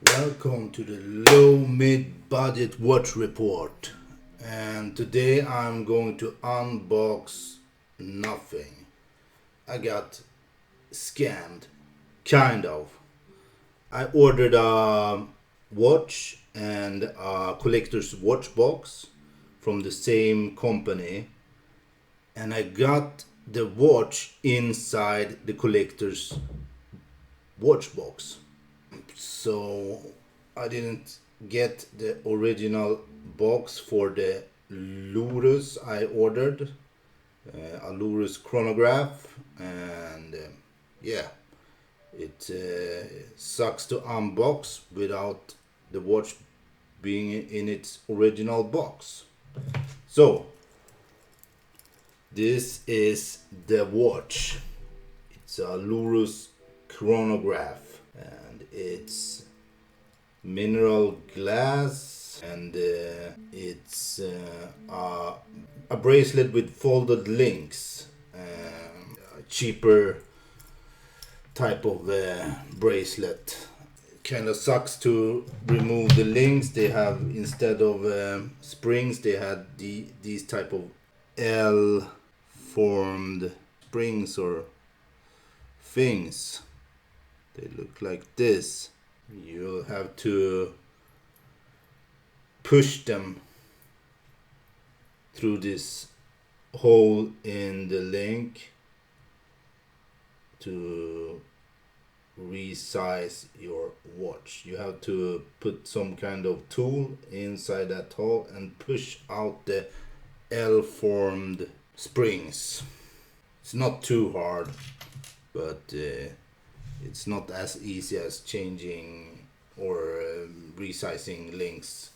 Welcome to the low mid budget watch report, and today I'm going to unbox nothing. I got scammed, kind of. I ordered a watch and a collector's watch box from the same company, and I got the watch inside the collector's watch box. So I didn't get the original box for the Lorus I ordered, a Lorus Chronograph, and yeah, it sucks to unbox without the watch being in its original box. So this is the watch. It's a Lorus Chronograph, and it's mineral glass, and it's a bracelet with folded links, a cheaper type of bracelet. Kind of sucks to remove the links. They have, instead of springs, they had these type of L formed springs or things. They look like this. You'll have to push them through this hole in the link to resize your watch. You have to put some kind of tool inside that hole and push out the L-formed springs. It's not too hard, but it's not as easy as changing or resizing links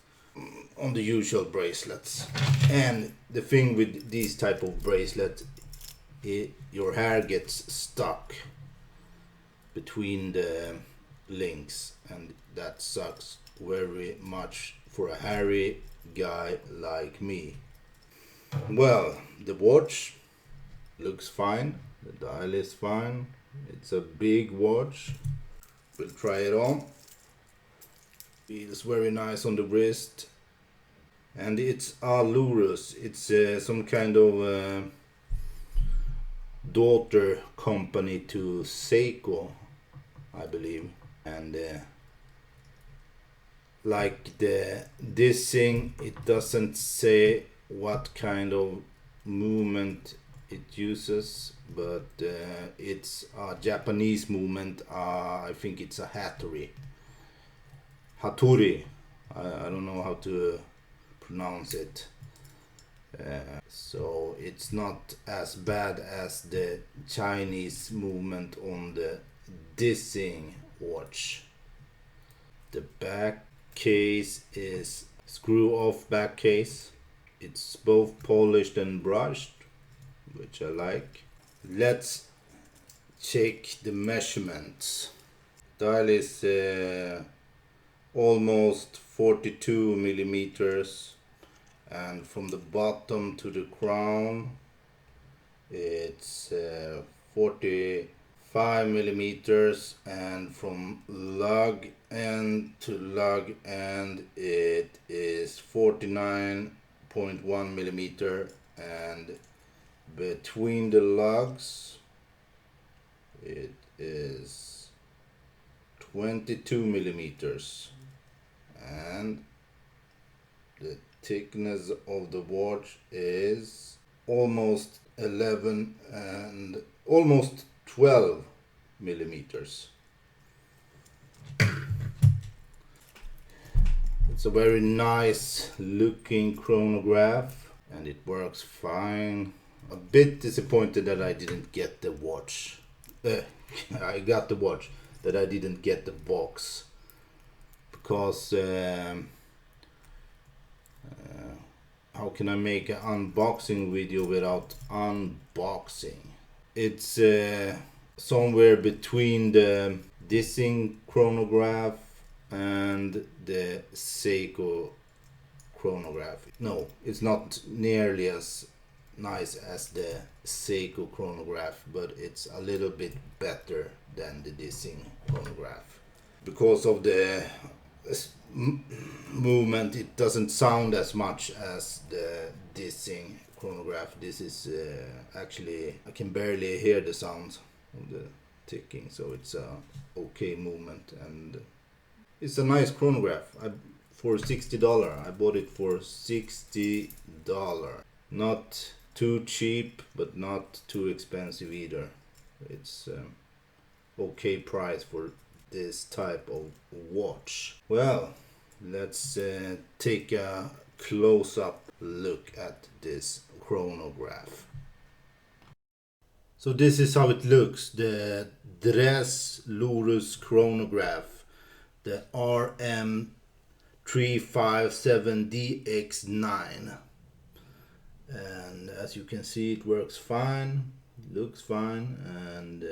on the usual bracelets. And the thing with these type of bracelets, your hair gets stuck between the links, and that sucks very much for a hairy guy like me. Well, the watch looks fine, the dial is fine. It's a big watch. We'll try it on. Feels very nice on the wrist. And it's a Lorus. It's some kind of daughter company to Seiko, I believe. And like this thing, it doesn't say what kind of movement it uses, but it's a Japanese movement. I think it's a hattori. I don't know how to pronounce it. So it's not as bad as the Chinese movement on the Dissing watch. The back case is screw off back case. It's both polished and brushed, which I like. Let's check the measurements. Dial is almost 42 millimeters, and from the bottom to the crown it's 45 millimeters, and from lug end to lug end it is 49.1 millimeter, and between the lugs it is 22 millimeters, and the thickness of the watch is almost 11 and almost 12 millimeters. It's a very nice looking chronograph, and it works fine. A bit disappointed that I didn't get the watch. I got the watch, that I didn't get the box, because how can I make an unboxing video without unboxing? It's somewhere between the Dissing chronograph and the Seiko chronograph. No, it's not nearly as nice as the Seiko chronograph, but it's a little bit better than the Dissing chronograph. because of the movement, it doesn't sound as much as this thing chronograph. This is actually, I can barely hear the sound of the ticking, so it's a okay movement, and it's a nice chronograph. For $60, I bought it for $60. Not too cheap, but not too expensive either. It's okay price for this type of watch. Well, let's take a close-up look at this chronograph. So this is how it looks, the Lorus chronograph, the RM357DX9. And as you can see, it works fine, looks fine, and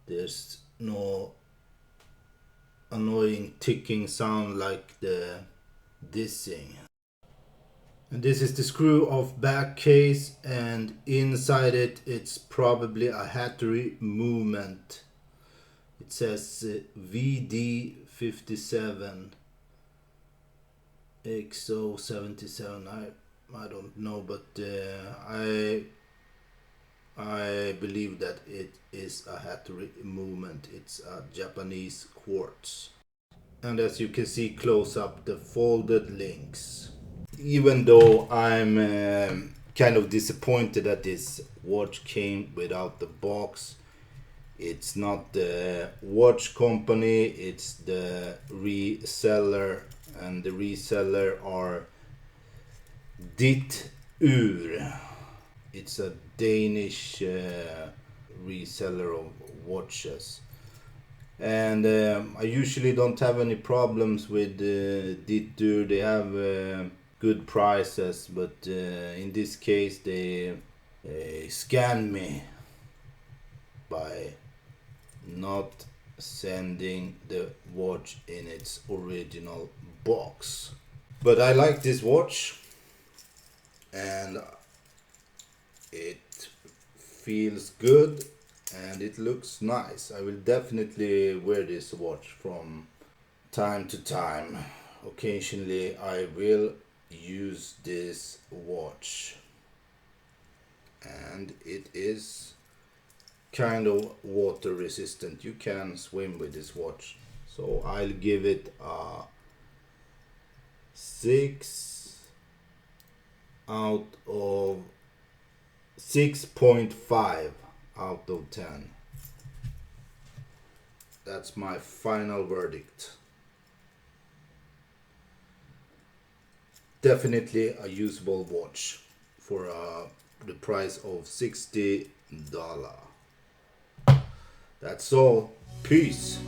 there's no annoying ticking sound like this thing. And this is the screw off back case, and inside it's probably a Hattery movement. It says VD57 XO77. I don't know, but I believe that it is a Hattery movement. It's a Japanese quartz. And as you can see close up, the folded links. Even though I'm kind of disappointed that this watch came without the box, it's not the watch company, it's the reseller, and the reseller are Dit Ur. It's a Danish reseller of watches, and I usually don't have any problems with Dit Ur. They have good prices, but in this case they scanned me by not sending the watch in its original box. But I like this watch, and it feels good and it looks nice. I will definitely wear this watch from time to time. Occasionally I will use this watch, and it is kind of water resistant. You can swim with this watch, so I'll give it a 6.5 out of 10. That's my final verdict. Definitely a usable watch for the price of $60. That's all. Peace.